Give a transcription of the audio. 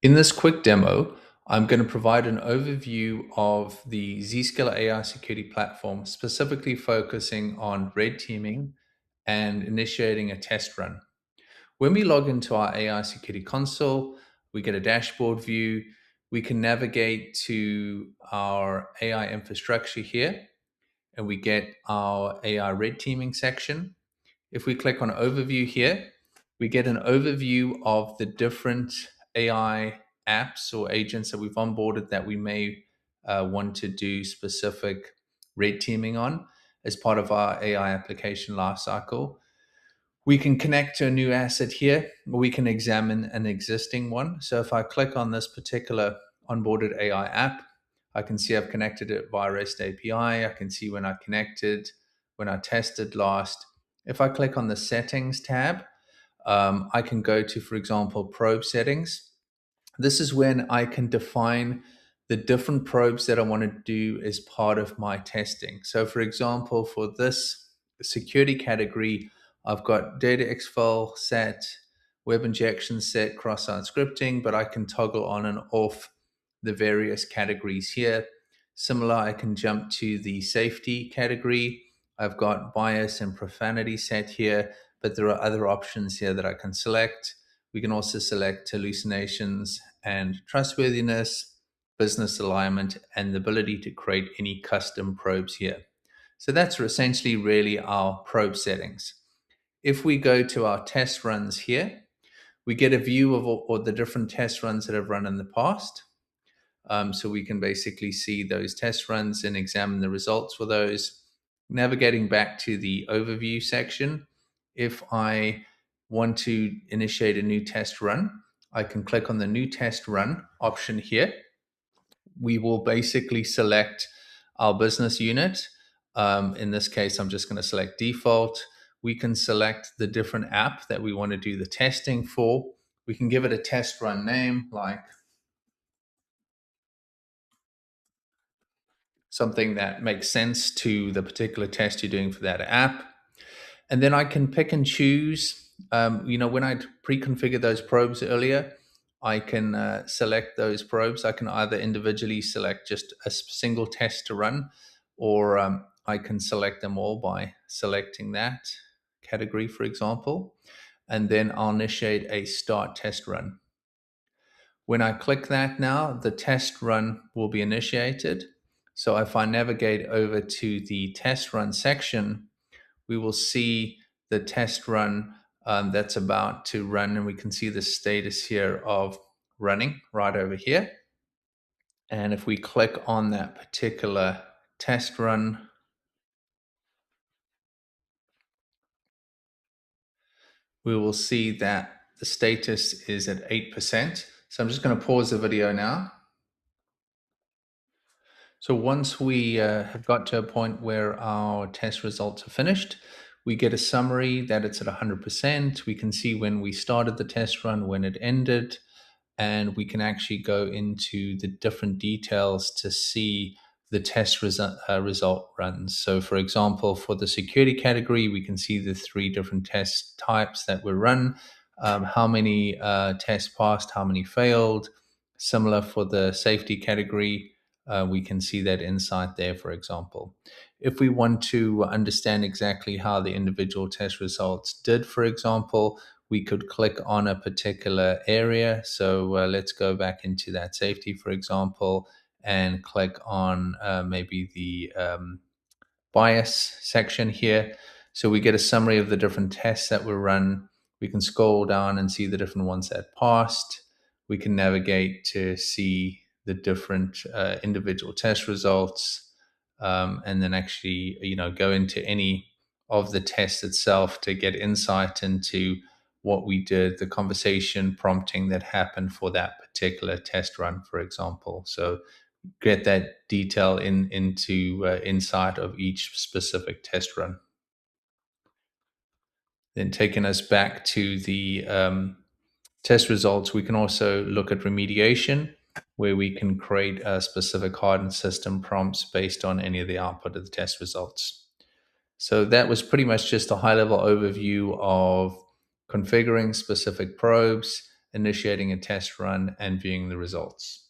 In this quick demo, I'm going to provide an overview of the Zscaler AI Security platform, specifically focusing on red teaming and initiating a test run. When we log into our AI Security console, we get a dashboard view. We can navigate to our AI infrastructure here, and we get our AI red teaming section. If we click on overview here, we get an overview of the different AI apps or agents that we've onboarded that we may want to do specific red teaming on as part of our AI application lifecycle. We can connect to a new asset here, or we can examine an existing one. So if I click on this particular onboarded AI app, I can see I've connected it via REST API. I can see when I connected, when I tested last. If I click on the settings tab, I can go to, for example, probe settings. This is when I can define the different probes that I want to do as part of my testing. So, for example, for this security category, I've got data exfil set, web injection set, cross-site scripting, but I can toggle on and off the various categories here. Similar, I can jump to the safety category. I've got bias and profanity set here, but there are other options here that I can select. We can also select hallucinations and trustworthiness, business alignment, and the ability to create any custom probes here. So that's essentially really our probe settings. If we go to our test runs here, we get a view of all the different test runs that have run in the past. So we can basically see those test runs and examine the results for those. Navigating back to the overview section, if I want to initiate a new test run, I can click on the new test run option here. We will basically select our business unit. In this case, I'm just going to select default. We can select the different app that we want to do the testing for. We can give it a test run name like something that makes sense to the particular test you're doing for that app. And then I can pick and choose. When I pre-configured those probes earlier, I can select those probes. I can either individually select just a single test to run, or I can select them all by selecting that category, for example. And then I'll initiate a start test run. When I click that now, the test run will be initiated. So if I navigate over to the test run section, we will see the test run that's about to run, and we can see the status here of running right over here. And if we click on that particular test run, we will see that the status is at 8%. So I'm just going to pause the video now. So once we have got to a point where our test results are finished, we get a summary that it's at 100%. We can see when we started the test run, when it ended, and we can actually go into the different details to see the result runs. So for example, for the security category, we can see the three different test types that were run, how many tests passed, how many failed. Similar for the safety category, we can see that insight there, for example. If we want to understand exactly how the individual test results did, for example, we could click on a particular area. So let's go back into that safety, for example, and click on maybe the bias section here. So we get a summary of the different tests that were run. We can scroll down and see the different ones that passed. We can navigate to see the different individual test results, and then actually, go into any of the tests itself to get insight into what we did, the conversation prompting that happened for that particular test run, for example. So get that detail into insight of each specific test run. Then taking us back to the test results, we can also look at remediation, where we can create a specific hardened system prompts based on any of the output of the test results. So that was pretty much just a high level overview of configuring specific probes initiating a test run, and viewing the results.